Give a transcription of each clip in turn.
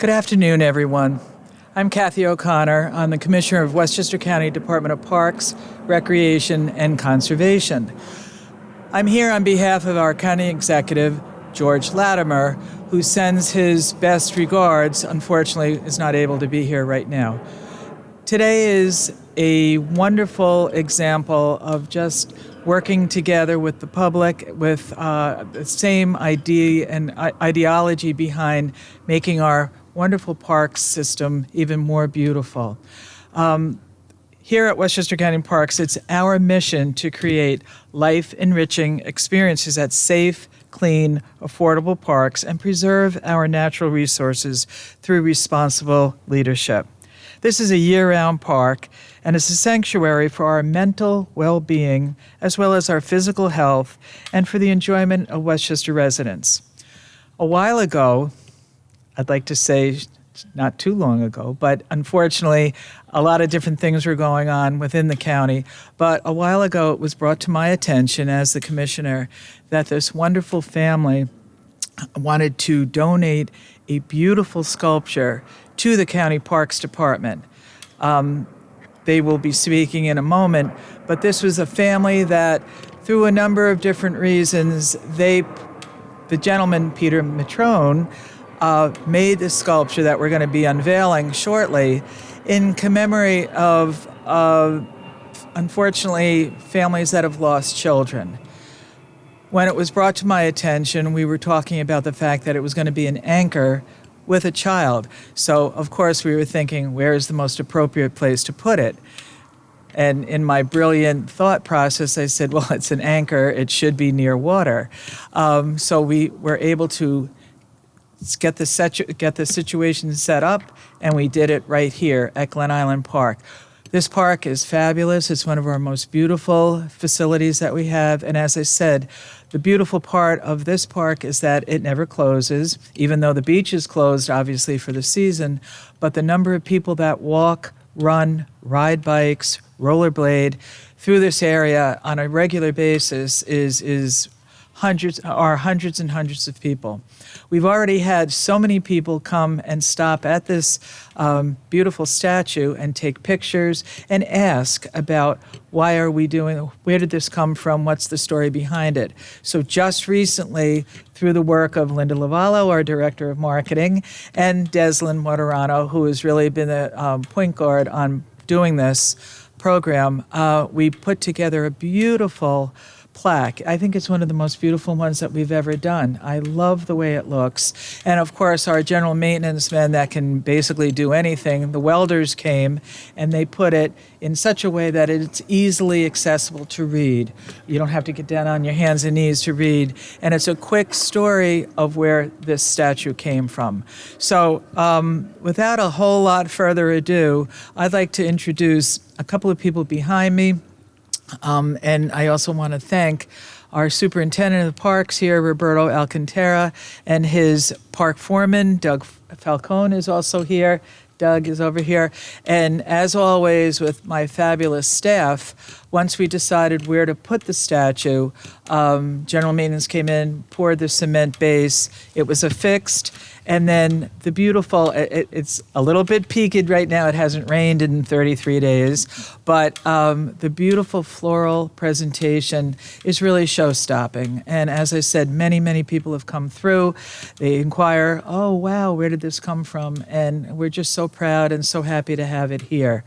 Good afternoon, everyone. I'm Kathy O'Connor. I'm the Commissioner of Westchester County Department of Parks, Recreation, and Conservation. I'm here on behalf of our County Executive, George Latimer, who sends his best regards. Unfortunately, is not able to be here right now. Today is a wonderful example of just working together with the public, with the same idea and ideology behind making our wonderful park system even more beautiful. Here at Westchester County Parks, it's our mission to create life-enriching experiences at safe, clean, affordable parks and preserve our natural resources through responsible leadership. This is a year-round park, and it's a sanctuary for our mental well-being, as well as our physical health, and for the enjoyment of Westchester residents. A while ago, I'd like to say not too long ago, but unfortunately, a lot of different things were going on within the county. But a while ago, it was brought to my attention as the commissioner that this wonderful family wanted to donate a beautiful sculpture to the County Parks Department. They will be speaking in a moment, but this was a family that, through a number of different reasons, the gentleman, Peter Matrone, made this sculpture that we're going to be unveiling shortly in commemorate of, unfortunately, families that have lost children. When it was brought to my attention, we were talking about the fact that it was going to be an anchor with a child. So, of course, we were thinking, where is the most appropriate place to put it? And in my brilliant thought process, I said, well, it's an anchor. It should be near water. So we were able to get the situation set up, and we did it right here at Glen Island Park. This park is fabulous. It's one of our most beautiful facilities that we have. And as I said, the beautiful part of this park is that it never closes, even though the beach is closed, obviously, for the season. But the number of people that walk, run, ride bikes, rollerblade through this area on a regular basis is hundreds and hundreds of people. We've already had so many people come and stop at this beautiful statue and take pictures and ask about why are we doing, where did this come from, what's the story behind it. So just recently, through the work of Linda Lavallo, our Director of Marketing, and Deslin Moderano, who has really been the point guard on doing this program, we put together a beautiful plaque. I think it's one of the most beautiful ones that we've ever done. I love the way it looks. And of course, our general maintenance men that can basically do anything, the welders came and they put it in such a way that it's easily accessible to read. You don't have to get down on your hands and knees to read. And it's a quick story of where this statue came from. So without a whole lot further ado, I'd like to introduce a couple of people behind me. And I also want to thank our superintendent of the parks here, Roberto Alcantara, and his park foreman, Doug Falcone, is also here. Doug is over here. And as always, with my fabulous staff, once we decided where to put the statue, General Maintenance came in, poured the cement base. It was affixed. And then the beautiful, it's a little bit peaked right now. It hasn't rained in 33 days. But the beautiful floral presentation is really show-stopping. And as I said, many, many people have come through. They inquire, oh, wow, where did this come from? And we're just so proud and so happy to have it here.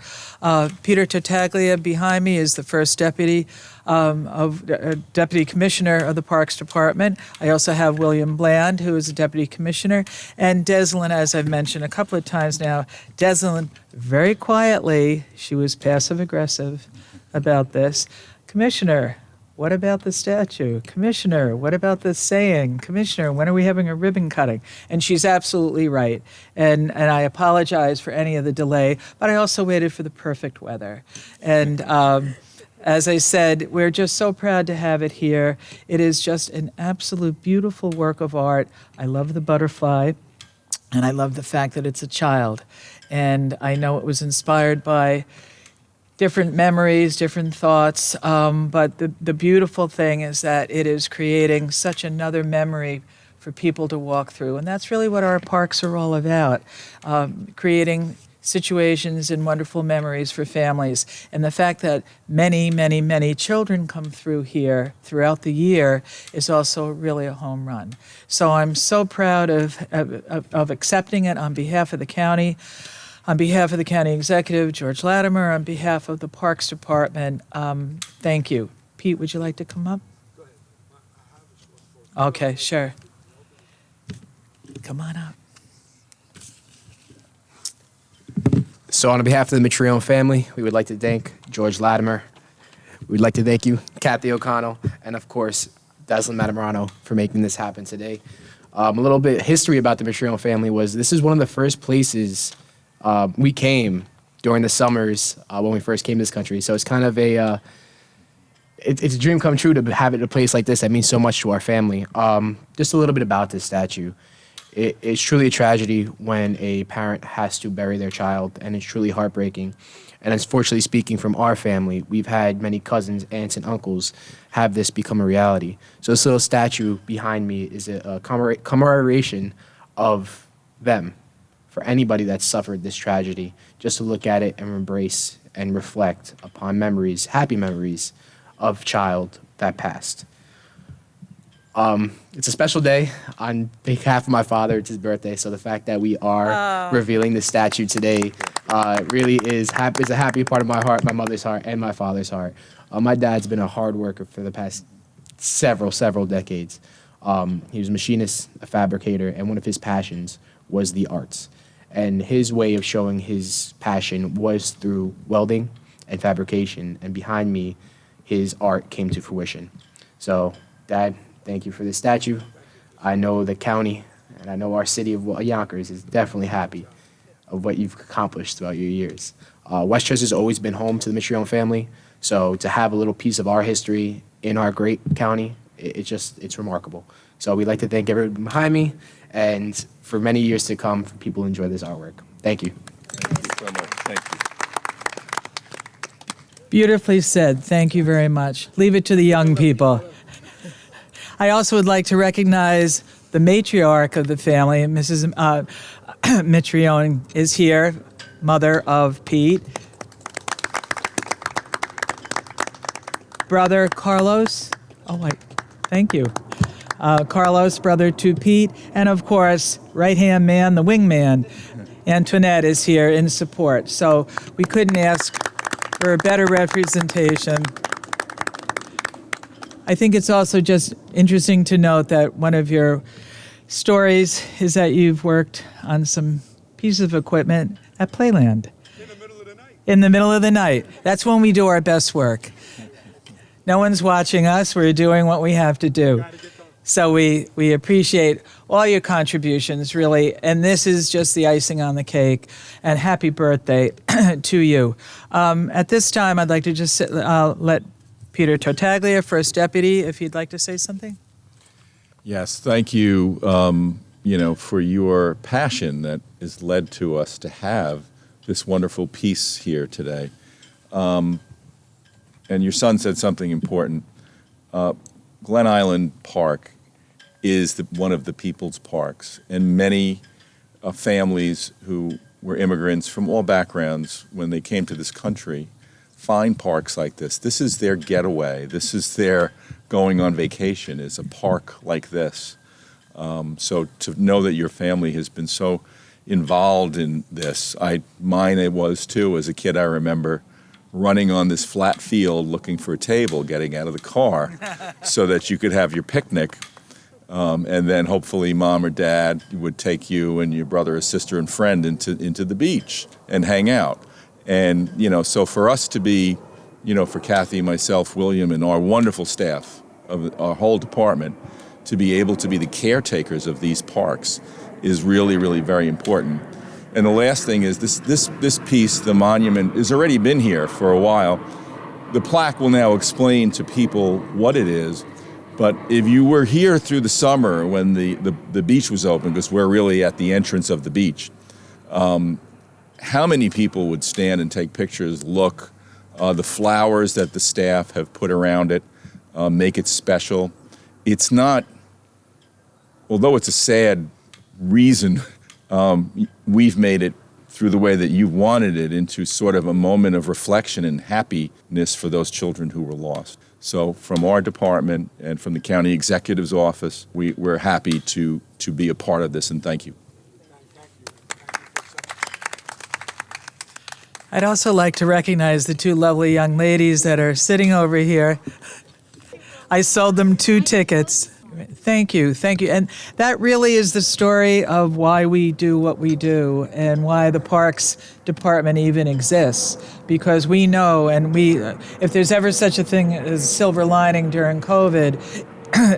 Peter Tartaglia behind me is the first deputy Deputy Commissioner of the Parks Department. I also have William Bland, who is a Deputy Commissioner, and Deslin, as I've mentioned a couple of times now. Deslin, very quietly, she was passive-aggressive about this. Commissioner, what about the statue? Commissioner, what about the saying? Commissioner, when are we having a ribbon cutting? And she's absolutely right. And I apologize for any of the delay, but I also waited for the perfect weather. And as I said, we're just so proud to have it here. It is just an absolute beautiful work of art. I love the butterfly, and I love the fact that it's a child. And I know it was inspired by different memories, different thoughts, but the beautiful thing is that it is creating such another memory for people to walk through. And that's really what our parks are all about, creating situations and wonderful memories for families. And the fact that many, many, many children come through here throughout the year is also really a home run. So I'm so proud of accepting it on behalf of the county, on behalf of the county executive, George Latimer, on behalf of the Parks Department. Thank you. Pete, would you like to come up? Okay, sure. Come on up. So on behalf of the Mitrione family, we would like to thank George Latimer. We'd like to thank you, Kathy O'Connell, and of course, Deslin Matamorano for making this happen today. A little bit history about the Mitrione family was this is one of the first places we came during the summers when we first came to this country. So it's kind of it's a dream come true to have it in a place like this that means so much to our family. Just a little bit about this statue. It's truly a tragedy when a parent has to bury their child, and it's truly heartbreaking. And unfortunately speaking, from our family, we've had many cousins, aunts, and uncles have this become a reality. So this little statue behind me is a commemoration of them, for anybody that's suffered this tragedy, just to look at it and embrace and reflect upon memories, happy memories of child that passed. It's a special day on behalf of my father. It's his birthday, so the fact that we are revealing the statue today really is a happy part of my heart, my mother's heart, and my father's heart. My dad's been a hard worker for the past several decades. He was a machinist, a fabricator, and one of his passions was the arts. And his way of showing his passion was through welding and fabrication, and behind me, his art came to fruition. So, Dad, thank you for this statue. I know the county and I know our city of Yonkers is definitely happy of what you've accomplished throughout your years. Westchester's always been home to the Mitrione family, so to have a little piece of our history in our great county, it's remarkable. So we'd like to thank everyone behind me, and for many years to come, for people who enjoy this artwork. Thank you. Thank you so much. Thank you. Beautifully said. Thank you very much. Leave it to the young people. I also would like to recognize the matriarch of the family, Mrs. Mitrione is here, mother of Pete. Brother Carlos, thank you. Carlos, brother to Pete, and of course, right-hand man, the wingman, Antoinette is here in support. So we couldn't ask for a better representation. I think it's also just interesting to note that one of your stories is that you've worked on some pieces of equipment at Playland. In the middle of the night. In the middle of the night. That's when we do our best work. No one's watching us. We're doing what we have to do. So we appreciate all your contributions, really. And this is just the icing on the cake. And happy birthday to you. At this time, I'd like to just let Peter Tartaglia, First Deputy, if you'd like to say something. Yes, thank you, for your passion that has led to us to have this wonderful piece here today. And your son said something important. Glen Island Park is one of the people's parks, and many families who were immigrants from all backgrounds, when they came to this country, find parks like this. This is their getaway. This is their going on vacation, is a park like this. So to know that your family has been so involved in this, mine it was too. As a kid, I remember running on this flat field looking for a table, getting out of the car so that you could have your picnic. And then hopefully mom or dad would take you and your brother or sister and friend into the beach and hang out. And, so for us to be, for Kathy, myself, William, and our wonderful staff of our whole department, to be able to be the caretakers of these parks is really, really very important. And the last thing is this piece, the monument, has already been here for a while. The plaque will now explain to people what it is. But if you were here through the summer when the beach was open, because we're really at the entrance of the beach, how many people would stand and take pictures, look, the flowers that the staff have put around it, make it special. It's not although it's a sad reason, we've made it through the way that you've wanted it into sort of a moment of reflection and happiness for those children who were lost. So from our department and from the county executive's office, we're happy to be a part of this, and thank you. I'd also like to recognize the two lovely young ladies that are sitting over here. I sold them 2 tickets. Thank you, thank you. And that really is the story of why we do what we do and why the Parks Department even exists. Because we know, and if there's ever such a thing as silver lining during COVID,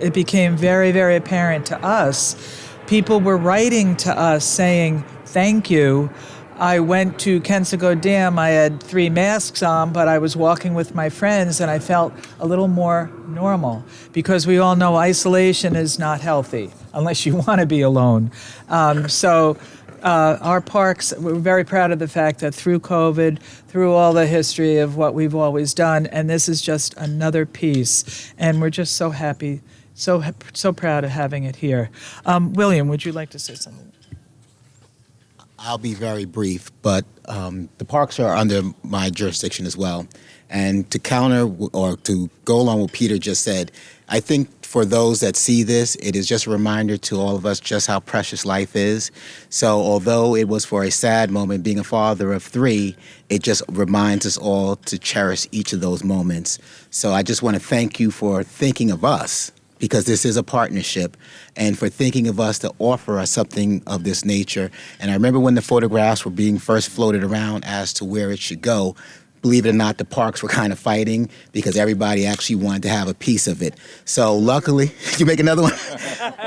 it became very, very apparent to us. People were writing to us saying, thank you. I went to Kensico Dam. I had 3 masks on, but I was walking with my friends and I felt a little more normal because we all know isolation is not healthy unless you want to be alone. Our parks, we're very proud of the fact that through COVID, through all the history of what we've always done, and this is just another piece, and we're just so happy, so proud of having it here. William, would you like to say something? I'll be very brief, but the parks are under my jurisdiction as well. And to counter or to go along with what Peter just said, I think for those that see this, it is just a reminder to all of us just how precious life is. So although it was for a sad moment, being a father of 3, it just reminds us all to cherish each of those moments. So I just want to thank you for thinking of us, because this is a partnership, and for thinking of us to offer us something of this nature. And I remember when the photographs were being first floated around as to where it should go, believe it or not, the parks were kind of fighting because everybody actually wanted to have a piece of it. So luckily, you make another one?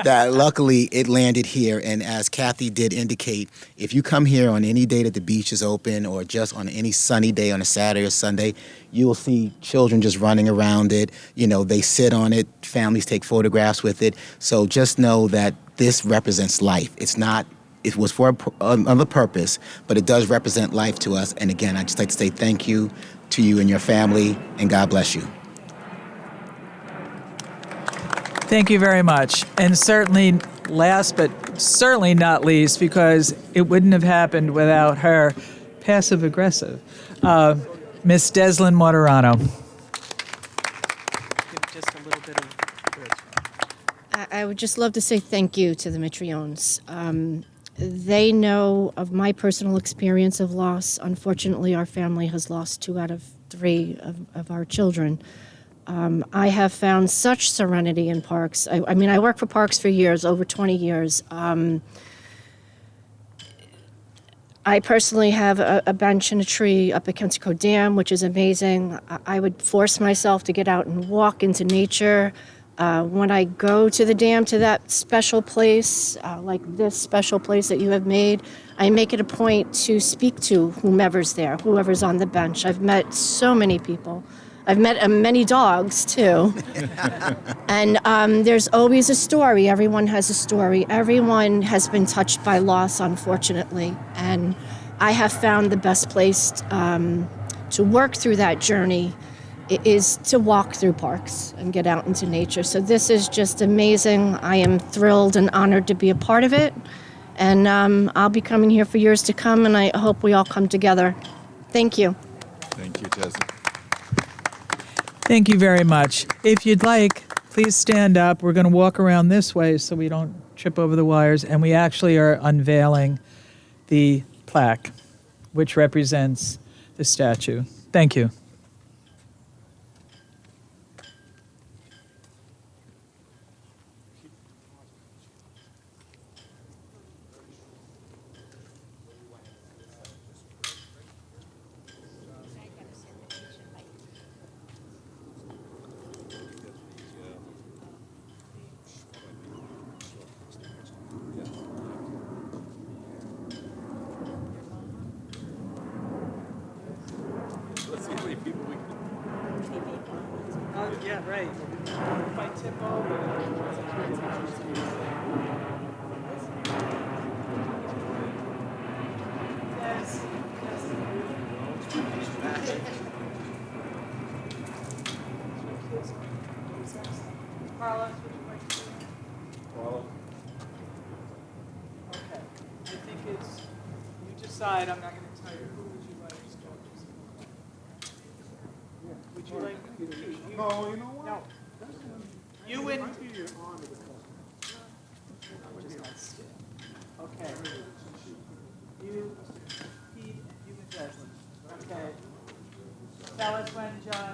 That luckily it landed here, and as Kathy did indicate, if you come here on any day that the beach is open or just on any sunny day on a Saturday or Sunday, you will see children just running around it. You know, they sit on it, families take photographs with it. So just know that this represents life. It was for another purpose, but it does represent life to us. And again, I'd just like to say thank you to you and your family, and God bless you. Thank you very much. And certainly last, but certainly not least, because it wouldn't have happened without her passive-aggressive, Miss Deslyn Moderano. Just a little bit of I would just love to say thank you to the Mitriones. They know of my personal experience of loss. Unfortunately, our family has lost 2 out of 3 of our children. I have found such serenity in parks. I mean, I worked for parks for years, over 20 years. I personally have a bench and a tree up at Kensico Dam, which is amazing. I would force myself to get out and walk into nature. When I go to the dam, to that special place, like this special place that you have made, I make it a point to speak to whomever's there, whoever's on the bench. I've met so many people. I've met many dogs, too. And there's always a story. Everyone has a story. Everyone has been touched by loss, unfortunately. And I have found the best place to work through that journey is to walk through parks and get out into nature. So this is just amazing. I am thrilled and honored to be a part of it. And I'll be coming here for years to come, and I hope we all come together. Thank you. Thank you, Desmond. Thank you very much. If you'd like, please stand up. We're going to walk around this way so we don't trip over the wires. And we actually are unveiling the plaque, which represents the statue. Thank you. Yeah, right. If I tip over. Yes. Carlos, would you like to do that? decide, I'm not going to tell you. Who would you like to go? Would you like Pete? No, you know what? No. You and... Okay. You, Pete, and you and Desmond. Okay. Tell us when John